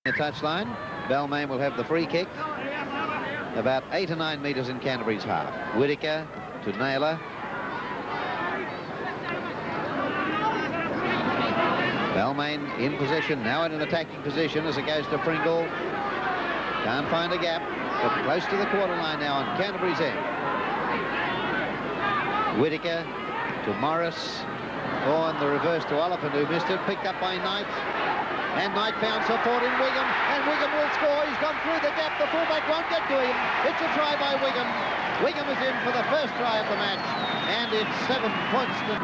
The touchline. Balmain will have the free kick. About 8 or 9 metres in Canterbury's half. Whittaker to Naylor. Balmain in possession, now in an attacking position as it goes to Pringle. Can't find a gap, but close to the quarter line now on Canterbury's end. Whittaker to Morris. Oh, and the reverse to Oliphant, who missed it. Picked up by Knight. And Knight found support in Wigham. And Wigham will score. He's gone through the gap. The fullback won't get to him. It's a try by Wigham. Wigham is in for the first try of the match. And it's 7 points to...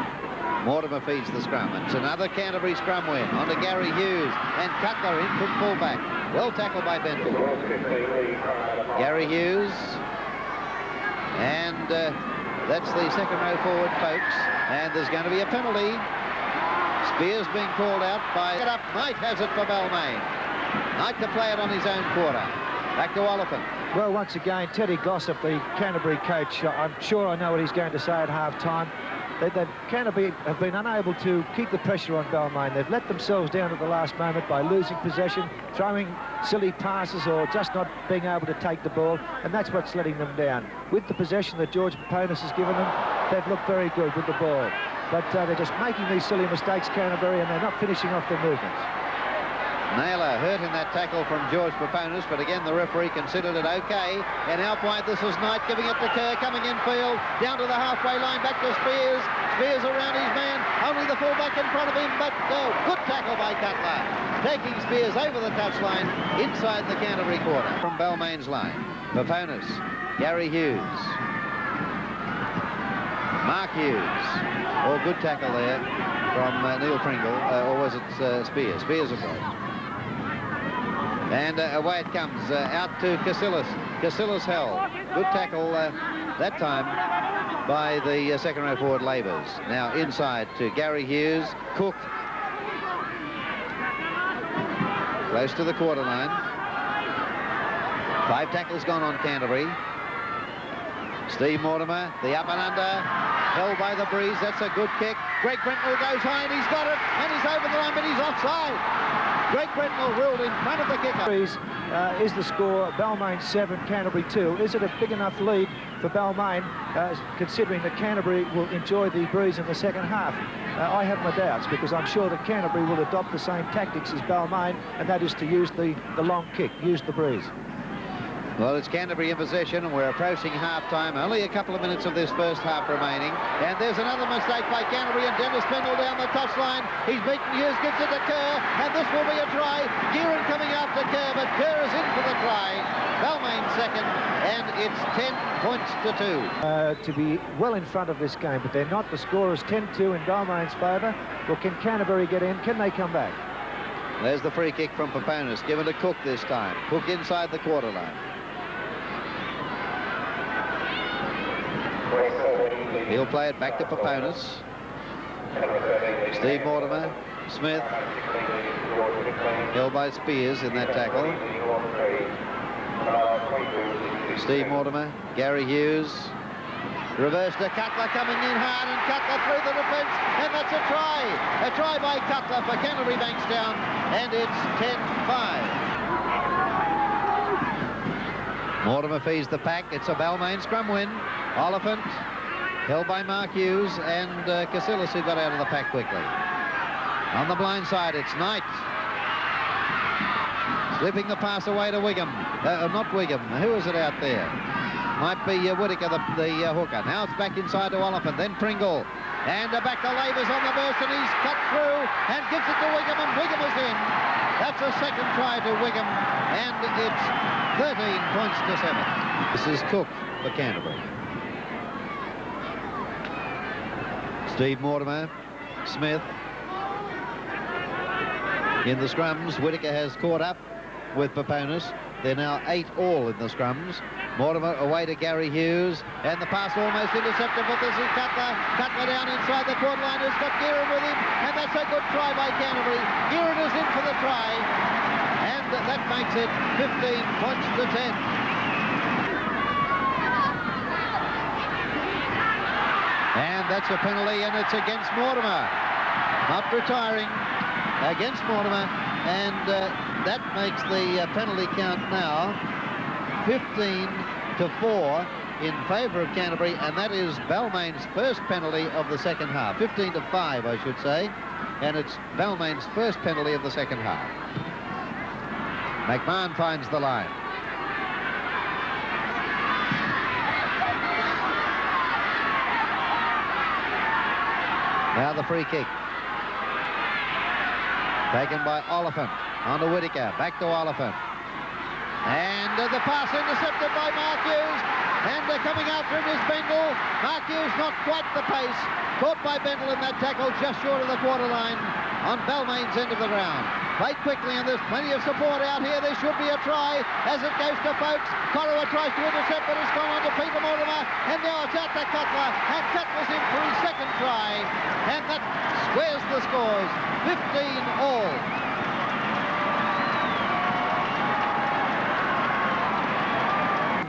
Mortimer feeds the scrum. It's another Canterbury scrum win. On to Gary Hughes. And Cutler in from fullback. Well tackled by Benton. Gary Hughes. And that's the second row forward, folks. And there's going to be a penalty. Spears being called out by... Get up. Knight has it for Balmain. Knight to play it on his own quarter. Back to Oliphant. Well, once again, Teddy Glossop, the Canterbury coach, I'm sure I know what he's going to say at half-time. Canterbury have been unable to keep the pressure on Balmain. They've let themselves down at the last moment by losing possession, throwing silly passes or just not being able to take the ball, and that's what's letting them down. With the possession that George Paponis has given them, they've looked very good with the ball. But they're just making these silly mistakes, Canterbury, and they're not finishing off their movements. Naylor hurt in that tackle from George Paponis, but again the referee considered it okay. And now point, this is Knight giving it to Kerr, coming in field, down to the halfway line, back to Spears. Spears around his man, only the fullback in front of him, but good tackle by Cutler. Taking Spears over the touchline, inside the Canterbury quarter. From Balmain's line, Paponis, Gary Hughes. Mark Hughes. Oh, good tackle there from Neil Pringle, or was it Spears? Spears it was. And away it comes, out to Casillas. Casillas held. Good tackle that time by the second row forward Labours. Now inside to Gary Hughes. Cook. Close to the quarter line. 5 tackles gone on Canterbury. Steve Mortimer, the up and under, held by the breeze. That's a good kick. Greg Brentnell goes high and he's got it, and he's over the line, but he's offside. Greg Brentnell ruled in front of the kicker. Is the score Balmain 7, Canterbury 2. Is it a big enough lead for Balmain, considering that Canterbury will enjoy the breeze in the second half? I have my doubts, because I'm sure that Canterbury will adopt the same tactics as Balmain, and that is to use the long kick, use the breeze. Well, it's Canterbury in possession, and we're approaching half-time. Only a couple of minutes of this first half remaining. And there's another mistake by Canterbury, and Dennis Pendle down the touchline. He's beaten Hughes, gives it to Kerr, and this will be a try. Gearan coming after Kerr, but Kerr is in for the try. Balmain second, and it's 10 points to 2. To be well in front of this game, but they're not. The score is 10-2 in Balmain's favour. Well, can Canterbury get in? Can they come back? There's the free kick from Paponis, given to Cook this time. Cook inside the quarter line. He'll play it back to Paponis. Steve Mortimer, Smith, held by Spears in that tackle. Steve Mortimer, Gary Hughes, reverse to Cutler, coming in hard, and Cutler through the defence, and that's a try. A try by Cutler for Canterbury Bankstown, and it's 10-5. Mortimer feeds the pack. It's a Balmain scrum win. Oliphant, held by Mark Hughes, and Casillas, who got out of the pack quickly. On the blind side, it's Knight. Slipping the pass away to Wigham. Not Wigham. Who is it out there? Might be Whittaker, the hooker. Now it's back inside to Oliphant, then Pringle. And back to Labours on the burst, and he's cut through and gives it to Wigham, and Wigham is in. That's a second try to Wigham, and it's 13 points to 7. This is Cook for Canterbury. Steve Mortimer, Smith. In the scrums, Whittaker has caught up with Paponis. They're now 8-all in the scrums. Mortimer away to Gary Hughes, and the pass almost intercepted, but this is Cutler. Cutler down inside the quarter line, has got Gearan with him, and that's a good try by Canterbury. Gearan is in for the try, and that makes it 15 points to 10. And that's a penalty, and it's against Mortimer. Not retiring, against Mortimer. and that makes the penalty count now 15-4 in favour of Canterbury, and that is Balmain's first penalty of the second half. 15-5, I should say, and it's Balmain's first penalty of the second half. McMahon finds the line. Now the free kick. Taken by Oliphant. On to Whittaker. Back to Oliphant. And the pass intercepted by Mark Hughes. And coming after him is Bendel. Mark Hughes not quite the pace. Caught by Bendel in that tackle just short of the quarter line on Balmain's end of the ground. Played quickly, and there's plenty of support out here. There should be a try as it goes to Folkes. Corrowa tries to intercept, but it's gone on to Peter Mortimer. And now it's out to Cutler. And Cutler's in for his second try. And that squares the scores. 15-all.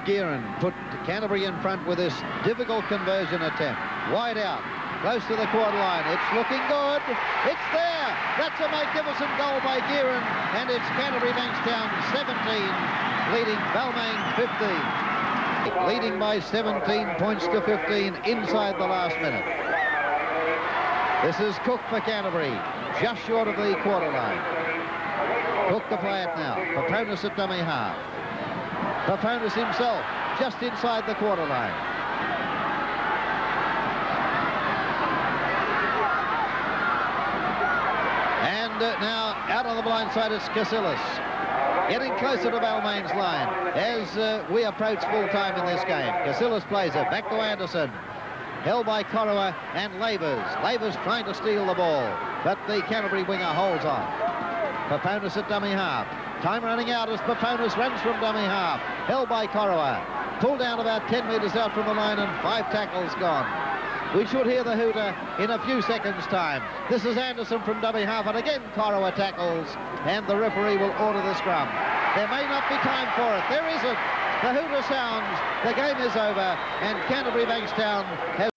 Gearan put Canterbury in front with this difficult conversion attempt. Wide out, close to the quarter line. It's looking good. It's there. That's a magnificent goal by Gearan, and it's Canterbury Bankstown 17, leading Balmain 15. Leading by 17 points to 15 inside the last minute. This is Cook for Canterbury, just short of the quarter line. Cook to play it now. Paponis at dummy half. Paponis himself just inside the quarter line. And now out on the blind side is Casillas. Getting closer to Balmain's line as we approach full time in this game. Casillas plays it back to Anderson. Held by Corrowa and Labers. Labers trying to steal the ball, but the Canterbury winger holds on. Paponis at dummy half. Time running out as Paponis runs from dummy half. Held by Corrowa. Pulled down about 10 metres out from the line, and 5 tackles gone. We should hear the hooter in a few seconds' time. This is Anderson from dummy half, and again Corrowa tackles, and the referee will order the scrum. There may not be time for it. There isn't. The hooter sounds. The game is over, and Canterbury Bankstown has